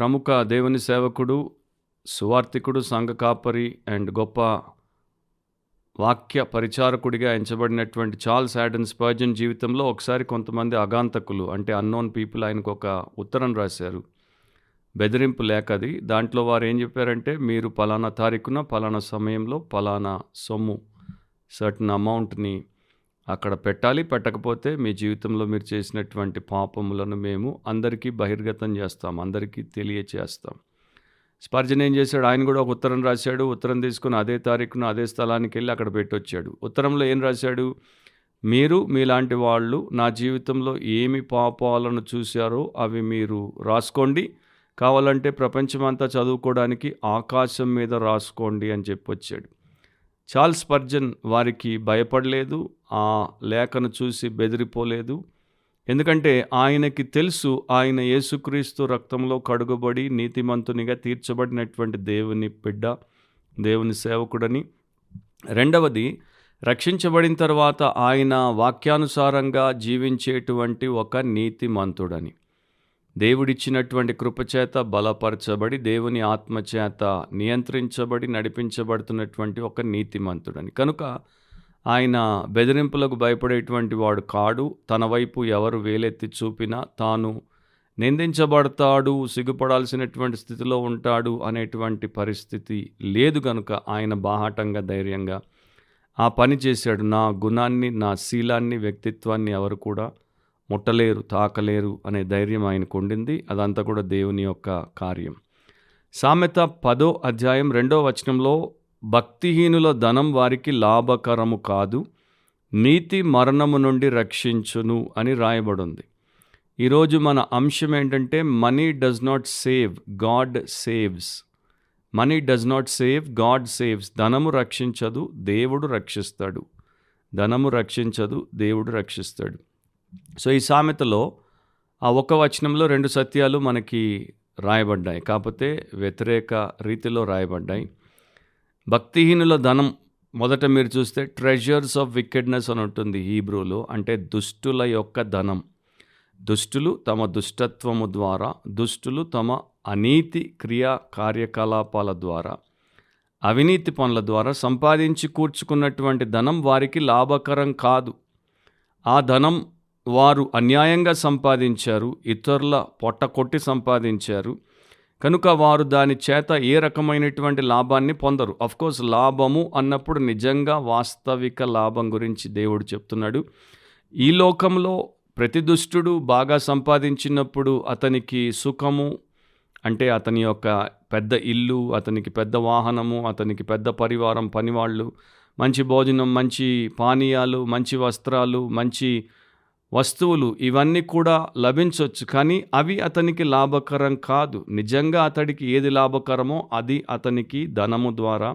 ప్రముఖ దేవుని సేవకుడు, సువార్థికుడు, సంఘ కాపరి అండ్ గొప్ప వాక్య పరిచారకుడిగా ఎంచబడినటువంటి చార్ల్స్ హ్యాడన్ స్పర్జన్ జీవితంలో ఒకసారి కొంతమంది అగాంతకులు అంటే అన్నోన్ పీపుల్ ఆయనకు ఒక ఉత్తరం రాశారు. బెదిరింపు లేఖ అది. దాంట్లో వారు ఏం చెప్పారంటే, మీరు పలానా తారీఖున పలానా సమయంలో పలానా సొమ్ము సర్టన్ అమౌంట్ని అక్కడ పెట్టాలి, పెట్టకపోతే మీ జీవితంలో మీరు చేసినటువంటి పాపములను మేము అందరికీ బహిర్గతం చేస్తాం, అందరికీ తెలియచేస్తాం. స్పర్జన్ ఏం చేశాడు, ఆయన కూడా ఒక ఉత్తరం రాశాడు. ఉత్తరం తీసుకుని అదే తారీఖున అదే స్థలానికి వెళ్ళి అక్కడ పెట్టొచ్చాడు. ఉత్తరంలో ఏం రాశాడు, మీరు మీలాంటి వాళ్ళు నా జీవితంలో ఏమి పాపాలను చూశారో అవి మీరు రాసుకోండి, కావాలంటే ప్రపంచమంతా చదువుకోవడానికి ఆకాశం మీద రాసుకోండి అని చెప్పొచ్చాడు. చార్ల్స్ స్పర్జన్ వారికి భయపడలేదు, ఆ లేఖను చూసి బెదిరిపోలేదు. ఎందుకంటే ఆయనకి తెలుసు, ఆయన యేసుక్రీస్తు రక్తంలో కడుగబడి నీతిమంతునిగా తీర్చబడినటువంటి దేవుని బిడ్డ, దేవుని సేవకుడని. రెండవది, రక్షించబడిన తర్వాత ఆయన వాక్యానుసారంగా జీవించేటువంటి ఒక నీతిమంతుడని. దేవుడిచ్చినటువంటి కృపచేత బలపరచబడి దేవుని ఆత్మచేత నియంత్రించబడి నడిపించబడుతున్నటువంటి ఒక నీతిమంతుడని. కనుక ఆయన బెదిరింపులకు భయపడేటువంటి వాడు కాడు. తన వైపు ఎవరు వేలెత్తి చూపినా తాను నిందించబడతాడు, సిగ్గుపడాల్సినటువంటి స్థితిలో ఉంటాడు అనేటువంటి పరిస్థితి లేదు. కనుక ఆయన బాహాటంగా ధైర్యంగా ఆ పని చేశాడు. నా గుణాన్ని, నా శీలాన్ని, వ్యక్తిత్వాన్ని ఎవరు కూడా ముట్టలేరు, తాకలేరు అనే ధైర్యం ఆయనకు ఉండింది. అదంతా కూడా దేవుని యొక్క కార్యం. సామెత 10వ అధ్యాయం 2వ వచనంలో, భక్తిహీనుల ధనం వారికి లాభకరము కాదు, నీతి మరణము నుండి రక్షించును అని రాయబడింది. ఈరోజు మన అంశం ఏంటంటే, money does not save, God saves. Money does not save, God saves. ధనము రక్షించదు, దేవుడు రక్షిస్తాడు. ధనము రక్షించదు, దేవుడు రక్షిస్తాడు. సో ఈ సామెతలో ఆ ఒక్క వచనంలో 2 సత్యాలు మనకి రాయబడ్డాయి, కాకపోతే వ్యతిరేక రీతిలో రాయబడ్డాయి. భక్తిహీనుల ధనం మొదట మీరు చూస్తే ట్రెజర్స్ ఆఫ్ వికెడ్నెస్ అని ఉంటుంది హీబ్రూలో, అంటే దుష్టుల యొక్క ధనం. దుష్టులు తమ దుష్టత్వము ద్వారా, దుష్టులు తమ అనీతి క్రియా కార్యకలాపాల ద్వారా, అవినీతి పనుల ద్వారా సంపాదించి కూర్చుకున్నటువంటి ధనం వారికి లాభకరం కాదు. ఆ ధనం వారు అన్యాయంగా సంపాదించారు, ఇతరుల పొట్ట కొట్టి సంపాదించారు. కనుక వారు దాని చేత ఏ రకమైనటువంటి లాభాన్ని పొందరు. అఫ్కోర్స్ లాభము అన్నప్పుడు నిజంగా వాస్తవిక లాభం గురించి దేవుడు చెప్తున్నాడు. ఈ లోకంలో ప్రతి దుష్టుడు బాగా సంపాదించినప్పుడు అతనికి సుఖము అంటే అతని యొక్క పెద్ద ఇల్లు, అతనికి పెద్ద వాహనము, అతనికి పెద్ద పరివారం, పనివాళ్ళు, మంచి భోజనం, మంచి పానీయాలు, మంచి వస్త్రాలు, మంచి వస్తువులు, ఇవన్నీ కూడా లభించవచ్చు. కానీ అవి అతనికి లాభకరం కాదు. నిజంగా అతడికి ఏది లాభకరమో అది అతనికి ధనము ద్వారా,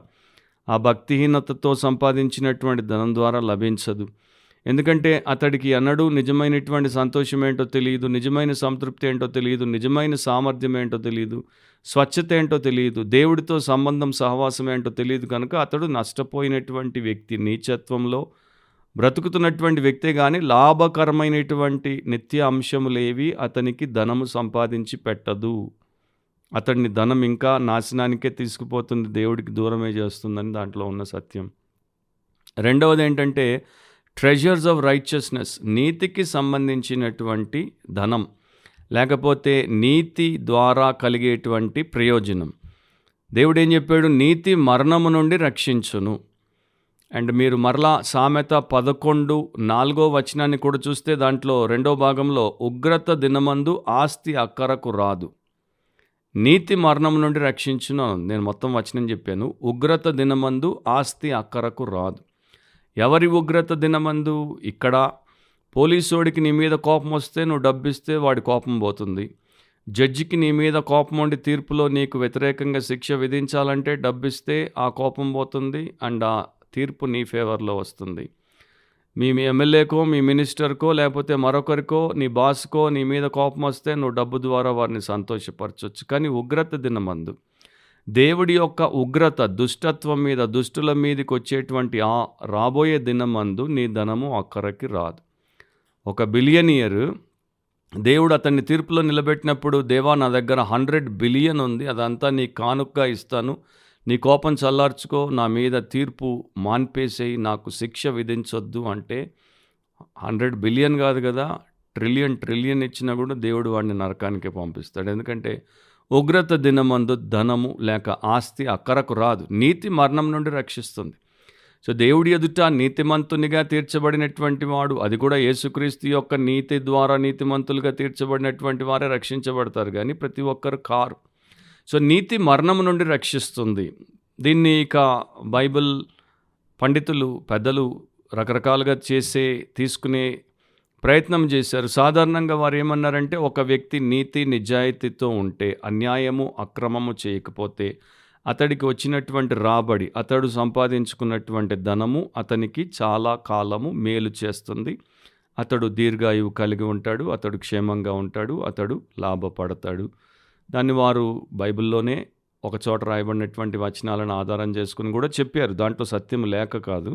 ఆ భక్తిహీనతతో సంపాదించినటువంటి ధనం ద్వారా లభించదు. ఎందుకంటే అతడికి అన్నడూ నిజమైనటువంటి సంతోషం ఏంటో తెలియదు, నిజమైన సంతృప్తి ఏంటో తెలియదు, నిజమైన సామర్థ్యం ఏంటో తెలియదు, స్వచ్ఛత ఏంటో తెలియదు, దేవుడితో సంబంధం, సహవాసం ఏంటో తెలియదు. కనుక అతడు నష్టపోయినటువంటి వ్యక్తి, నీచత్వంలో బ్రతుకుతున్నటువంటి వ్యక్తే. కానీ లాభకరమైనటువంటి నిత్య అంశములేవి అతనికి ధనము సంపాదించి పెట్టదు. అతడిని ధనం ఇంకా నాశనానికే తీసుకుపోతుంది, దేవుడికి దూరమే చేస్తుందని దాంట్లో ఉన్న సత్యం. రెండవది ఏంటంటే ట్రెజర్స్ ఆఫ్ రైచియస్నెస్, నీతికి సంబంధించినటువంటి ధనం, లేకపోతే నీతి ద్వారా కలిగేటువంటి ప్రయోజనం. దేవుడు ఏం చెప్పాడు, నీతి మరణము నుండి రక్షించును. అండ్ మీరు మరలా సామెత 11:4 వచనాన్ని కూడా చూస్తే దాంట్లో 2వ భాగంలో, ఉగ్రత దినమందు ఆస్తి అక్కరకు రాదు, నీతి మరణం నుండి రక్షించును. నేను మొత్తం వచనం చెప్పాను. ఉగ్రత దినమందు ఆస్తి అక్కరకు రాదు. ఎవరి ఉగ్రత దినమందు? ఇక్కడ పోలీసోడికి నీ మీద కోపం వస్తే నువ్వు డబ్బిస్తే వాడి కోపం పోతుంది. జడ్జికి నీ మీద కోపం ఉండి తీర్పులో నీకు వ్యతిరేకంగా శిక్ష విధించాలంటే డబ్బిస్తే ఆ కోపం పోతుంది అండ్ ఆ తీర్పు నీ ఫేవర్లో వస్తుంది. మీ ఎమ్మెల్యేకో, మీ మినిస్టర్కో, లేకపోతే మరొకరికో, నీ బాస్కో నీ మీద కోపం వస్తే నువ్వు డబ్బు ద్వారా వారిని సంతోషపరచవచ్చు. కానీ ఉగ్రత దినమందు, దేవుడి యొక్క ఉగ్రత దుష్టత్వం మీద, దుష్టుల మీదకి వచ్చేటువంటి ఆ రాబోయే దినమందు నీ ధనము అక్కరకి రాదు. ఒక బిలియనియర్ దేవుడు అతన్ని తీర్పులో నిలబెట్టినప్పుడు, దేవా నా దగ్గర 100 బిలియన్ ఉంది, అదంతా నీ కానుకగా ఇస్తాను, నీ కోపం చల్లార్చుకో, నా మీద తీర్పు మాన్పేసేయి, నాకు శిక్ష విధించొద్దు అంటే 100 బిలియన్ కాదు కదా, ట్రిలియన్ ఇచ్చినా కూడా దేవుడు వాడిని నరకానికే పంపిస్తాడు. ఎందుకంటే ఉగ్రత దినమందు ధనము లేక ఆస్తి అక్కరకు రాదు, నీతి మరణం నుండి రక్షిస్తుంది. సో దేవుడి ఎదుట నీతిమంతునిగా తీర్చబడినటువంటి వాడు, అది కూడా యేసుక్రీస్తు యొక్క నీతి ద్వారా నీతిమంతులుగా తీర్చబడినటువంటి వారే రక్షించబడతారు, కానీ ప్రతి ఒక్కరు కారు. సో నీతి మరణం నుండి రక్షిస్తుంది. దీన్ని ఇక బైబిల్ పండితులు పెద్దలు రకరకాలుగా తీసుకునే ప్రయత్నం చేశారు. సాధారణంగా వారు ఏమన్నారంటే, ఒక వ్యక్తి నీతి నిజాయితీతో ఉంటే, అన్యాయము అక్రమము చేయకపోతే, అతడికి వచ్చినటువంటి రాబడి, అతడు సంపాదించుకున్నటువంటి ధనము అతనికి చాలా కాలము మేలు చేస్తుంది. అతడు దీర్ఘాయువు కలిగి ఉంటాడు, అతడు క్షేమంగా ఉంటాడు, అతడు లాభపడతాడు. దాన్ని వారు బైబిల్లోనే ఒక చోట రాయబడినటువంటి వచనాలను ఆధారం చేసుకుని కూడా చెప్పారు. దాంట్లో సత్యం లేక కాదు.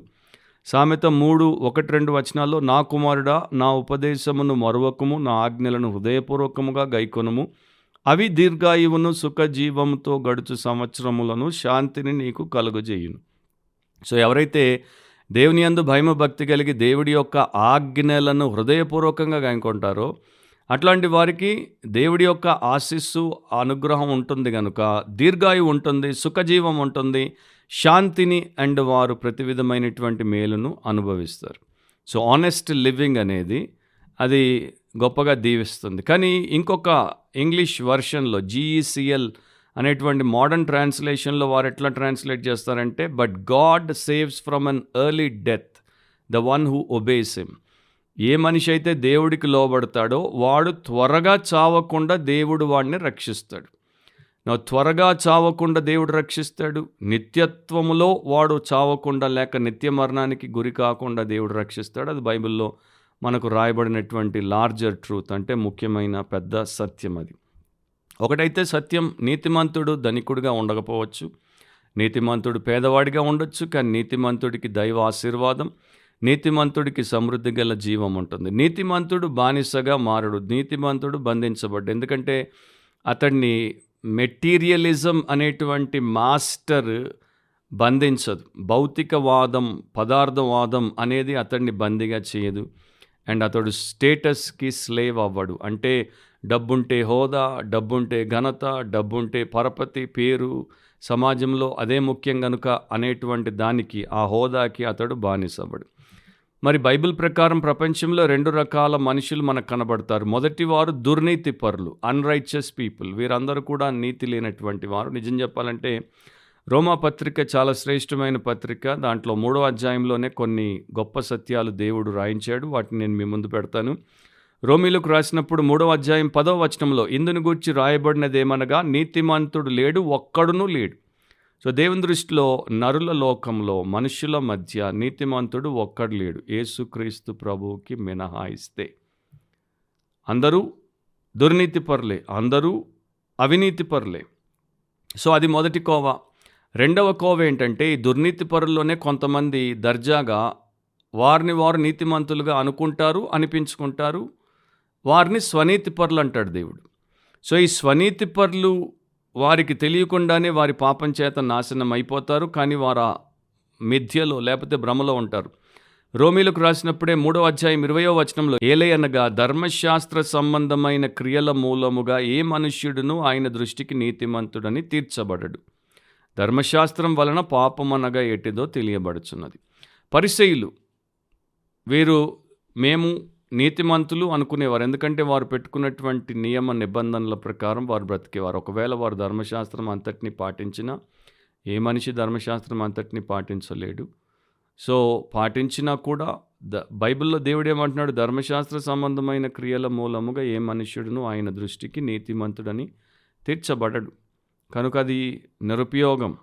సామెత 3:1-2 వచనాల్లో, నా కుమారుడా నా ఉపదేశమును మరువకము, నా ఆజ్ఞలను హృదయపూర్వకముగా గైకొనుము, అవి దీర్ఘాయువును సుఖజీవముతో గడుచు సంవత్సరములను శాంతిని నీకు కలుగజేయును. సో ఎవరైతే దేవుని యందు భయభక్తి కలిగి దేవుడి యొక్క ఆజ్ఞలను హృదయపూర్వకంగా గైకొంటారో అట్లాంటి వారికి దేవుడి యొక్క ఆశీస్సు అనుగ్రహం ఉంటుంది కనుక దీర్ఘాయువు ఉంటుంది, సుఖజీవం ఉంటుంది, శాంతిని అండ్ వారు ప్రతి విధమైనటువంటి మేలును అనుభవిస్తారు. సో ఆనెస్ట్ లివింగ్ అనేది అది గొప్పగా దీవిస్తుంది. కానీ ఇంకొక ఇంగ్లీష్ వర్షన్లో GECL అనేటువంటి మోడర్న్ ట్రాన్స్లేషన్లో వారు ఎట్లా ట్రాన్స్లేట్ చేస్తారంటే, but God saves from an early death the one who obeys him. ఏ మనిషి అయితే దేవుడికి లోబడతాడో వాడు త్వరగా చావకుండా దేవుడు వాడిని రక్షిస్తాడు. త్వరగా చావకుండా దేవుడు రక్షిస్తాడు. నిత్యత్వములో వాడు చావకుండా లేక నిత్య మరణానికి గురి కాకుండా దేవుడు రక్షిస్తాడు. అది బైబిల్లో మనకు రాయబడినటువంటి లార్జర్ ట్రూత్, అంటే ముఖ్యమైన పెద్ద సత్యం. అది ఒకటైతే సత్యం, నీతిమంతుడు ధనికుడిగా ఉండకపోవచ్చు, నీతిమంతుడు పేదవాడిగా ఉండొచ్చు, కానీ నీతిమంతుడికి దైవ ఆశీర్వాదం, నీతిమంతుడికి సమృద్ధి గల జీవం ఉంటుంది. నీతిమంతుడు బానిసగా మారడు, నీతిమంతుడు బంధించబడ్డు. ఎందుకంటే అతడిని మెటీరియలిజం అనేటువంటి మాస్టర్ బంధించదు. భౌతికవాదం, పదార్థవాదం అనేది అతడిని బందీగా చేయదు. అండ్ అతడు స్టేటస్కి స్లేవ్ అవ్వడు. అంటే డబ్బుంటే హోదా, డబ్బుంటే ఘనత, డబ్బుంటే పరపతి, పేరు, సమాజంలో అదే ముఖ్యం గనుక అనేటువంటి దానికి, ఆ హోదాకి అతడు బానిసవ్వడు. మరి బైబిల్ ప్రకారం ప్రపంచంలో 2 రకాల మనుషులు మనకు కనబడతారు. మొదటి వారు దుర్నీతి పరులు, అన్రైచియస్ పీపుల్. వీరందరూ కూడా నీతి లేనటువంటి వారు. నిజం చెప్పాలంటే రోమా పత్రిక చాలా శ్రేష్టమైన పత్రిక. దాంట్లో 3వ అధ్యాయంలోనే కొన్ని గొప్ప సత్యాలు దేవుడు రాయించాడు. వాటిని నేను మీ ముందు పెడతాను. రోమీలకు రాసినప్పుడు 3వ అధ్యాయం 10వ వచనంలో, ఇందుని గూర్చి రాయబడినదేమనగా, నీతిమంతుడు లేడు, ఒక్కడునూ లేడు. సో దేవుని దృష్టిలో నరుల లోకంలో మనుషుల మధ్య నీతిమంతుడు ఒక్కడు లేడు, యేసుక్రీస్తు ప్రభువుకి మినహాయిస్తే. అందరూ దుర్నీతి పరులే, అందరూ అవినీతి పరులే. సో అది మొదటి కోవ. రెండవ కోవ ఏంటంటే, ఈ దుర్నీతి పరుల్లోనే కొంతమంది దర్జాగా వారిని వారు నీతిమంతులుగా అనుకుంటారు, అనిపించుకుంటారు. వారిని స్వనీతి పరులు అంటాడు దేవుడు. సో ఈ స్వనీతి పరులు వారికి తెలియకుండానే వారి పాపం చేత నాశనం అయిపోతారు, కానీ వారు మిథ్యలో లేకపోతే భ్రమలో ఉంటారు. రోమీలకు రాసినప్పుడే 3వ అధ్యాయం 20వ వచనంలో, ఏలయనగా ధర్మశాస్త్ర సంబంధమైన క్రియల మూలముగా ఏ మనుష్యుడును ఆయన దృష్టికి నీతిమంతుడని తీర్చబడడు. ధర్మశాస్త్రం వలన పాపమనగా ఎటిదో తెలియబడుచున్నది. పరిసయ్యులు వీరు మేము నీతిమంతులు అనుకునేవారు. ఎందుకంటే వారు పెట్టుకున్నటువంటి నియమ నిబంధనల ప్రకారం వారు బ్రతికేవారు. ఒకవేళ వారు ధర్మశాస్త్రం అంతటిని పాటించినా, ఏ మనిషి ధర్మశాస్త్రం అంతటిని పాటించలేడు. సో పాటించినా కూడా బైబిల్లో దేవుడు ఏమంటున్నాడు, ధర్మశాస్త్ర సంబంధమైన క్రియల మూలముగా ఏ మనుష్యుడును ఆయన దృష్టికి నీతిమంతుడని తీర్చబడడు. కనుక అది నిరుపయోగం.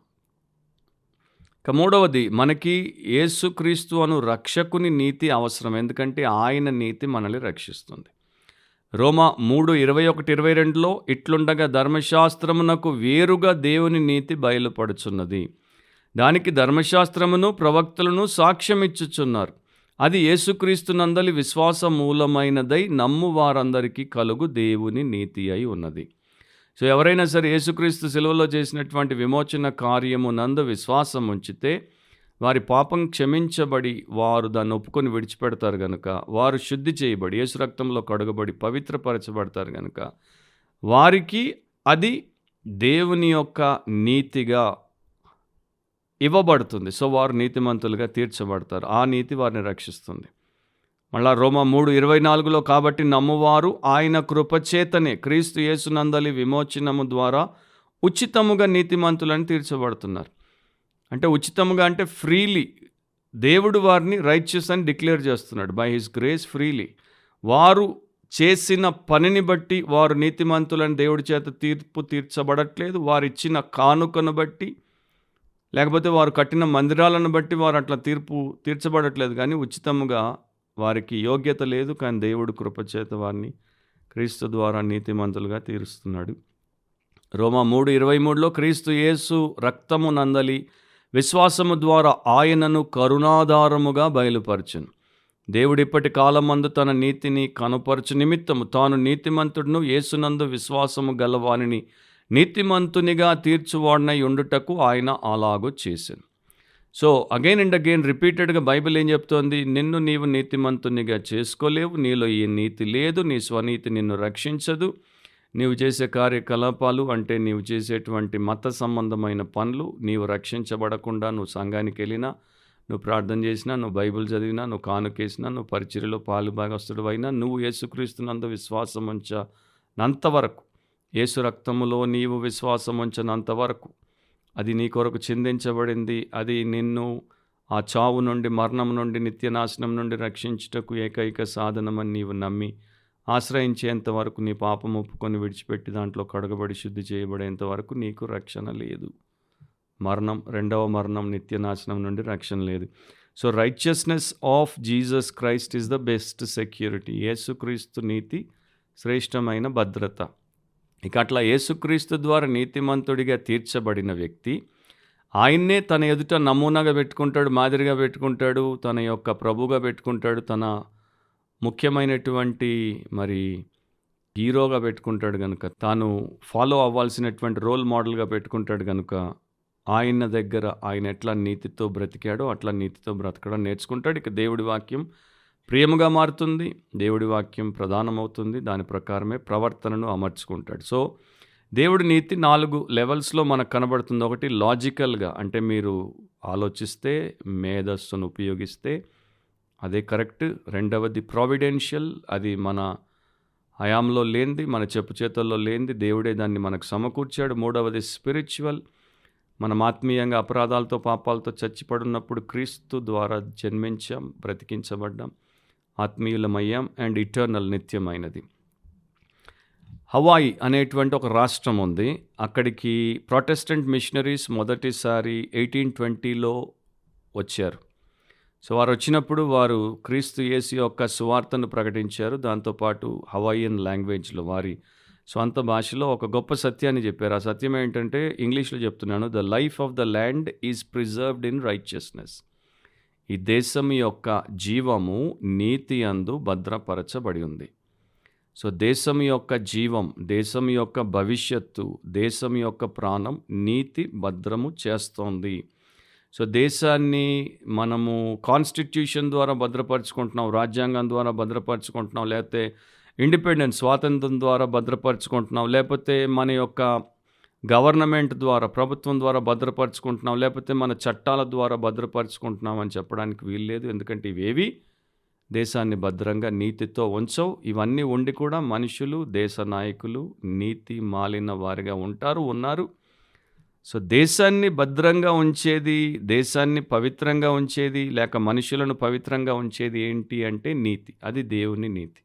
మూడవది, మనకి యేసుక్రీస్తు అను రక్షకుని నీతి అవసరం. ఎందుకంటే ఆయన నీతి మనల్ని రక్షిస్తుంది. రోమా 3:21-22లో, ఇట్లుండగా ధర్మశాస్త్రమునకు వేరుగా దేవుని నీతి బయలుపడుచున్నది. దానికి ధర్మశాస్త్రమును ప్రవక్తలను సాక్ష్యం ఇచ్చుచున్నారు. అది యేసుక్రీస్తునందలి విశ్వాస మూలమైనదై నమ్ము వారందరికీ కలుగు దేవుని నీతి అయి ఉన్నది. సో ఎవరైనా సరే యేసుక్రీస్తు శిలువలో చేసినటువంటి విమోచన కార్యము నందు విశ్వాసం ఉంచితే వారి పాపం క్షమించబడి వారు దాన్ని ఒప్పుకొని విడిచిపెడతారు గనుక, వారు శుద్ధి చేయబడి యేసు రక్తంలో కడుగబడి పవిత్రపరచబడతారు గనుక వారికి అది దేవుని యొక్క నీతిగా ఇవ్వబడుతుంది. సో వారు నీతిమంతులుగా తీర్చబడతారు. ఆ నీతి వారిని రక్షిస్తుంది. మళ్ళా రోమా 3:24లో కాబట్టి నమ్మువారు ఆయన కృపచేతనే క్రీస్తు యేసునందలి విమోచనము ద్వారా ఉచితముగా నీతిమంతులని తీర్చబడుతున్నారు. అంటే ఉచితముగా అంటే ఫ్రీలీ దేవుడు వారిని రైచియస్ అని డిక్లేర్ చేస్తున్నాడు. By his grace freely. వారు చేసిన పనిని బట్టి వారు నీతిమంతులని దేవుడి చేత తీర్పు తీర్చబడట్లేదు. వారు ఇచ్చిన కానుకను బట్టి లేకపోతే వారు కట్టిన మందిరాలను బట్టి వారు అట్లా తీర్చబడట్లేదు. కానీ ఉచితముగా వారికి యోగ్యత లేదు. కానీ దేవుడు కృపచేత వారిని క్రీస్తు ద్వారా నీతిమంతులుగా తీరుస్తున్నాడు. రోమా 3:23లో క్రీస్తు యేసు రక్తము నందలి విశ్వాసము ద్వారా ఆయనను కరుణాధారముగా బయలుపరచును. దేవుడిప్పటి కాలమందు తన నీతిని కనుపరచు నిమిత్తము తాను నీతిమంతుడును యేసునందు విశ్వాసము గలవానిని నీతిమంతునిగా తీర్చువాడినై ఉండుటకు ఆయన అలాగూ చేశాను. సో అగైన్ అండ్ అగైన్ రిపీటెడ్గా బైబిల్ ఏం చెప్తోంది? నిన్ను నీవు నీతిమంతునిగా చేసుకోలేవు, నీలో ఈ నీతి లేదు, నీ స్వనీతి నిన్ను రక్షించదు. నీవు చేసే కార్యకలాపాలు అంటే నీవు చేసేటువంటి మత సంబంధమైన పనులు నీవు రక్షించబడకుండా నువ్వు సంఘానికి వెళ్ళినా, నువ్వు ప్రార్థన చేసినా, నువ్వు బైబిల్ చదివినా, నువ్వు కానుకేసినా, నువ్వు పరిచర్యలో పాలు భాగస్తుడు అయినా, నువ్వు యేసుక్రీస్తునందు విశ్వాసం ఉంచనంతవరకు, యేసు రక్తములో నీవు విశ్వాసం ఉంచనంతవరకు అది నీ కొరకు చిందించబడింది. అది నిన్ను ఆ చావు నుండి, మరణం నుండి, నిత్యనాశనం నుండి రక్షించుటకు ఏకైక సాధనమని నీవు నమ్మి ఆశ్రయించేంత వరకు, నీ పాపం ఒప్పుకొని విడిచిపెట్టి దాంట్లో కడగబడి శుద్ధి చేయబడేంత వరకు నీకు రక్షణ లేదు. మరణం, రెండవ మరణం, నిత్యనాశనం నుండి రక్షణ లేదు. So righteousness of Jesus Christ is the best security. యేసుక్రీస్తు నీతి శ్రేష్టమైన భద్రత. ఇక అట్లా యేసుక్రీస్తు ద్వారా నీతిమంతుడిగా తీర్చబడిన వ్యక్తి ఆయన్నే తన ఎదుట నమూనాగా పెట్టుకుంటాడు, మాదిరిగా పెట్టుకుంటాడు, తన యొక్క ప్రభుగా పెట్టుకుంటాడు, తన ముఖ్యమైనటువంటి హీరోగా పెట్టుకుంటాడు కనుక, తాను ఫాలో అవ్వాల్సినటువంటి రోల్ మోడల్గా పెట్టుకుంటాడు కనుక ఆయన దగ్గర ఆయన ఎట్లా నీతితో బ్రతికాడో అట్లా నీతితో బ్రతకడం నేర్చుకుంటాడు. ఇక దేవుడి వాక్యం ప్రియముగా మారుతుంది, దేవుడి వాక్యం ప్రధానమవుతుంది, దాని ప్రకారమే ప్రవర్తనను అమర్చుకుంటాడు. సో దేవుడి నీతి 4 లెవెల్స్లో మనకు కనబడుతుంది. ఒకటి లాజికల్గా, అంటే మీరు ఆలోచిస్తే, మేధస్సును ఉపయోగిస్తే అదే కరెక్ట్. రెండవది ప్రావిడెన్షియల్, అది మన హయాంలో లేనిది, మన చెప్పు చేతుల్లో లేనిది, దేవుడే దాన్ని మనకు సమకూర్చాడు. మూడవది స్పిరిచువల్, మనం ఆత్మీయంగా అపరాధాలతో పాపాలతో చచ్చిపడున్నప్పుడు క్రీస్తు ద్వారా జన్మించాం, బ్రతికించబడ్డాం, ఆత్మీయులమయ్యాం. అండ్ ఇటర్నల్, నిత్యమైనది. హవాయి అనేటువంటి ఒక రాష్ట్రం ఉంది. అక్కడికి ప్రొటెస్టెంట్ మిషనరీస్ మొదటిసారి 1820లో వచ్చారు. సో వారు వచ్చినప్పుడు వారు క్రీస్తు యేసు యొక్క సువార్తను ప్రకటించారు. దాంతోపాటు హవాయియన్ లాంగ్వేజ్లో, వారి స్వంత భాషలో ఒక గొప్ప సత్యాన్ని చెప్పారు. ఆ సత్యం ఏంటంటే, ఇంగ్లీష్లో చెప్తున్నాను, the life of the land is preserved in righteousness. ఈ దేశం యొక్క జీవము నీతి యందు భద్రపరచబడి ఉంది. సో దేశం యొక్క జీవం, దేశం యొక్క భవిష్యత్తు, దేశం యొక్క ప్రాణం నీతి భద్రము చేస్తోంది. సో దేశాన్ని మనము కాన్స్టిట్యూషన్ ద్వారా భద్రపరుచుకుంటున్నాం, రాజ్యాంగం ద్వారా భద్రపరుచుకుంటున్నాం, లేకపోతే ఇండిపెండెన్స్, స్వాతంత్రం ద్వారా భద్రపరుచుకుంటున్నాం, లేకపోతే మన యొక్క గవర్నమెంట్ ద్వారా, ప్రభుత్వం ద్వారా భద్రపరుచుకుంటున్నాం, లేకపోతే మన చట్టాల ద్వారా భద్రపరుచుకుంటున్నాం అని చెప్పడానికి వీల్లేదు. ఎందుకంటే ఇవేవి దేశాన్ని భద్రంగా నీతితో ఉంచవు. ఇవన్నీ ఉండి కూడా మనుషులు, దేశ నాయకులు నీతి మాలిన వారిగా ఉన్నారు. సో దేశాన్ని భద్రంగా ఉంచేది, దేశాన్ని పవిత్రంగా ఉంచేది, లేక మనుషులను పవిత్రంగా ఉంచేది ఏంటి అంటే నీతి. అది దేవుని నీతి,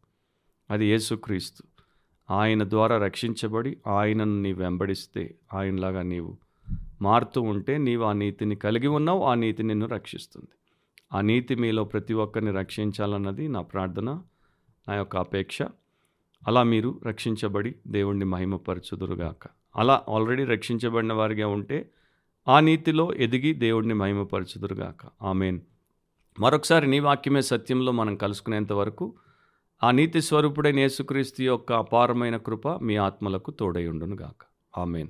అది యేసుక్రీస్తు. ఆయన ద్వారా రక్షించబడి ఆయనను నీవు వెంబడిస్తే, ఆయనలాగా నీవు మారుతూ ఉంటే నీవు ఆ నీతిని కలిగి ఉన్నావు. ఆ నీతి నిన్ను రక్షిస్తుంది. ఆ నీతి మీలో ప్రతి ఒక్కరిని రక్షించాలన్నది నా ప్రార్థన, నా యొక్క అపేక్ష. అలా మీరు రక్షించబడి దేవుణ్ణి మహిమపరచుదురుగాక. అలా ఆల్రెడీ రక్షించబడిన వారిగా ఉంటే ఆ నీతిలో ఎదిగి దేవుణ్ణి మహిమపరచుదురుగాక. ఆమేన్. మరొకసారి నీ వాక్యమే సత్యంలో మనం కలుసుకునేంత వరకు ఆ నీతి స్వరూపుడైన యేసుక్రీస్తు యొక్క అపారమైన కృప మీ ఆత్మలకు తోడై ఉండును గాక. ఆమేన్.